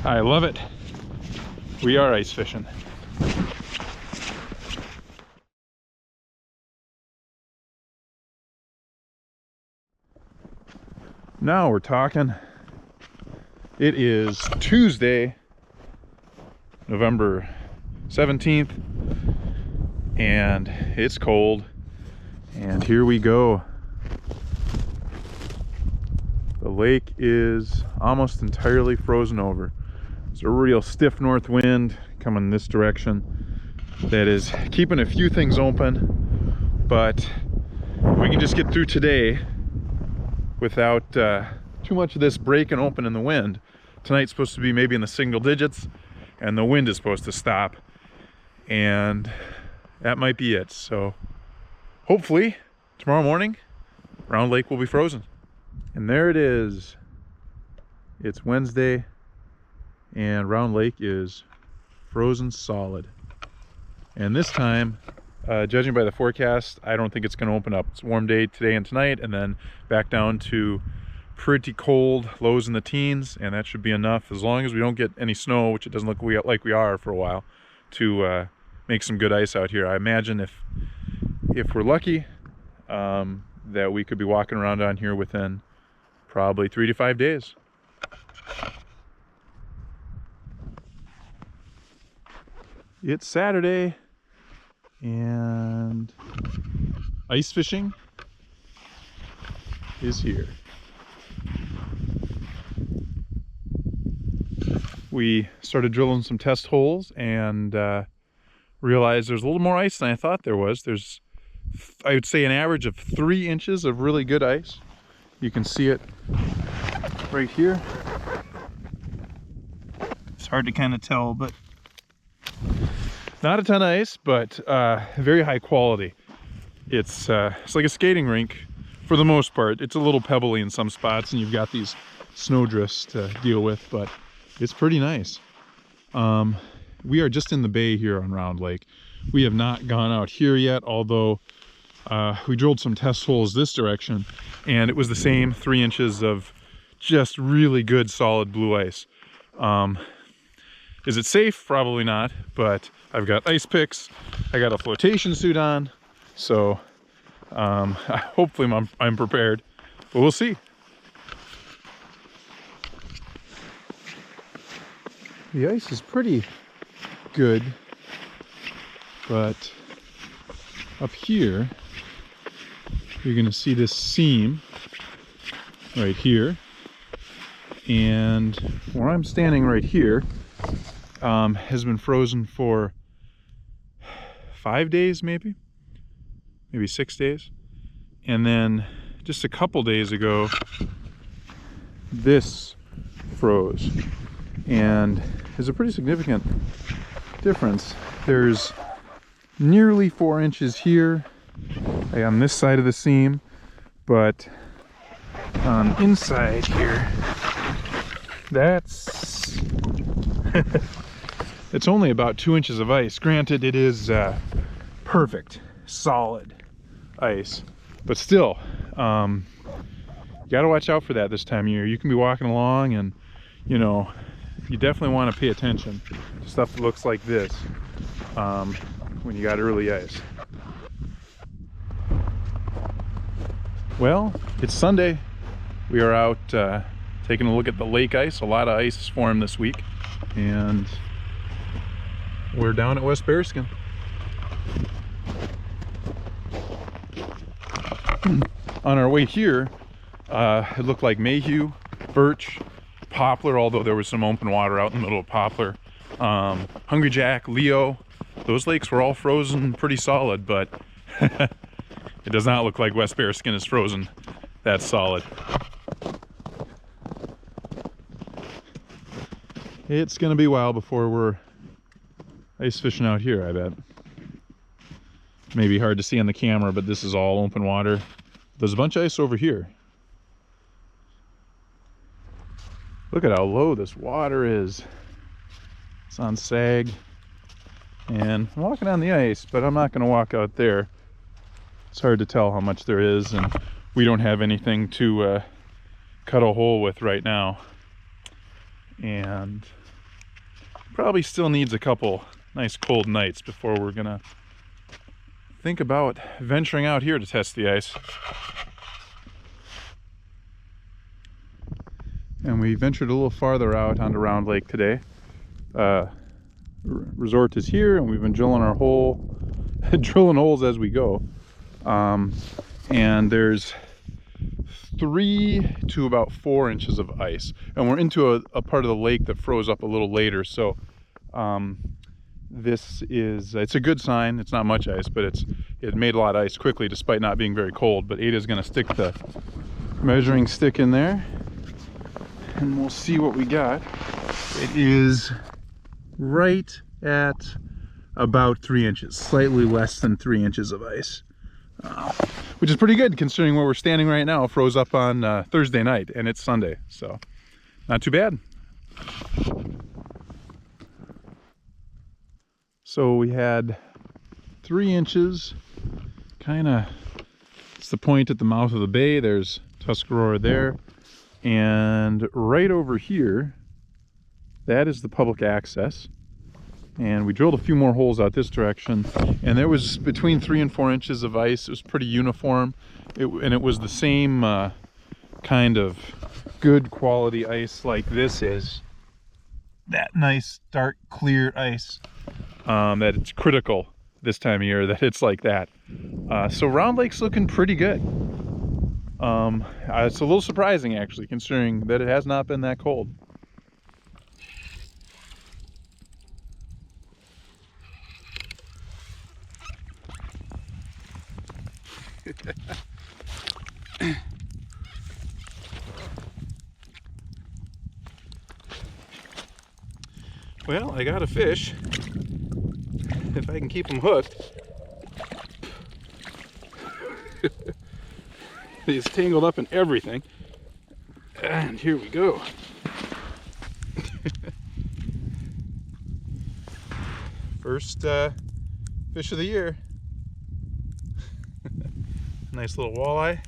I love it. We are ice fishing. Now we're talking. It is Tuesday, November 17th, and it's cold. And here we go. The lake is almost entirely frozen over. There's a real stiff north wind coming this direction that is keeping a few things open, but if we can just get through today without too much of this breaking open in the wind. Tonight's supposed to be maybe in the single digits, and the wind is supposed to stop, and that might be it. So hopefully tomorrow morning Round Lake will be frozen. And there it is. It's Wednesday and Round Lake is frozen solid. And this time, judging by the forecast, I don't think it's going to open up. It's a warm day today and tonight, and then back down to pretty cold, lows in the teens, and that should be enough, as long as we don't get any snow, which it doesn't look like we are for a while, to make some good ice out here. I imagine if we're lucky, that we could be walking around on here within probably 3 to 5 days. It's Saturday, and ice fishing is here. We started drilling some test holes and realized there's a little more ice than I thought there was. There's, I would say, an average of 3 inches of really good ice. You can see it right here. It's hard to kind of tell, but not a ton of ice, but very high quality. It's like a skating rink for the most part. It's a little pebbly in some spots, and you've got these snow drifts to deal with, but it's pretty nice. We are just in the bay here on Round Lake. We have not gone out here yet, although we drilled some test holes this direction, and it was the same 3 inches of just really good solid blue ice. Is it safe? Probably not, but I've got ice picks, I got a flotation suit on, so hopefully I'm prepared, but we'll see. The ice is pretty good, but up here you're going to see this seam right here, and where I'm standing right here has been frozen for 5 days, maybe 6 days, and then just a couple days ago this froze, and there's a pretty significant difference. There's nearly 4 inches here on this side of the seam, but on inside here, that's it's only about 2 inches of ice. Granted, it is perfect solid ice, but still, you gotta watch out for that this time of year. You can be walking along, and you know, you definitely want to pay attention to stuff that looks like this when you got early ice. Well, it's Sunday. We are out taking a look at the lake ice. A lot of ice has formed this week, and we're down at West Bearskin. On our way here, it looked like mayhew, birch, poplar, although there was some open water out in the middle of poplar, hungry jack, leo. Those lakes were all frozen pretty solid, but it does not look like West Bearskin is frozen that solid. It's gonna be a while before we're ice fishing out here, I bet. Maybe hard to see on the camera, but this is all open water. There's a bunch of ice over here. Look at how low this water is. It's on sag. And I'm walking on the ice, but I'm not going to walk out there. It's hard to tell how much there is, and we don't have anything to cut a hole with right now. And probably still needs a couple nice cold nights before we're gonna think about venturing out here to test the ice. And we ventured a little farther out onto Round Lake today. Resort is here, and we've been drilling our hole, drilling holes as we go. And there's 3 to about 4 inches of ice, and we're into a part of the lake that froze up a little later. So it's a good sign. It's not much ice, but it made a lot of ice quickly despite not being very cold. But Ada's going to stick the measuring stick in there, and we'll see what we got. It is right at about 3 inches, slightly less than 3 inches of ice, which is pretty good considering where we're standing right now. Froze up on Thursday night, and it's Sunday, so not too bad. So we had 3 inches, kind of, it's the point at the mouth of the bay. There's Tuscarora there, and right over here, that is the public access. And we drilled a few more holes out this direction, and there was between 3 and 4 inches of ice. It was pretty uniform, and it was the same kind of good quality ice like this is. That nice dark clear ice, that it's critical this time of year that it's like that. So Round Lake's looking pretty good. It's a little surprising actually, considering that it has not been that cold. Well, I got a fish, if I can keep him hooked. He's tangled up in everything, and here we go. First fish of the year. Nice little walleye.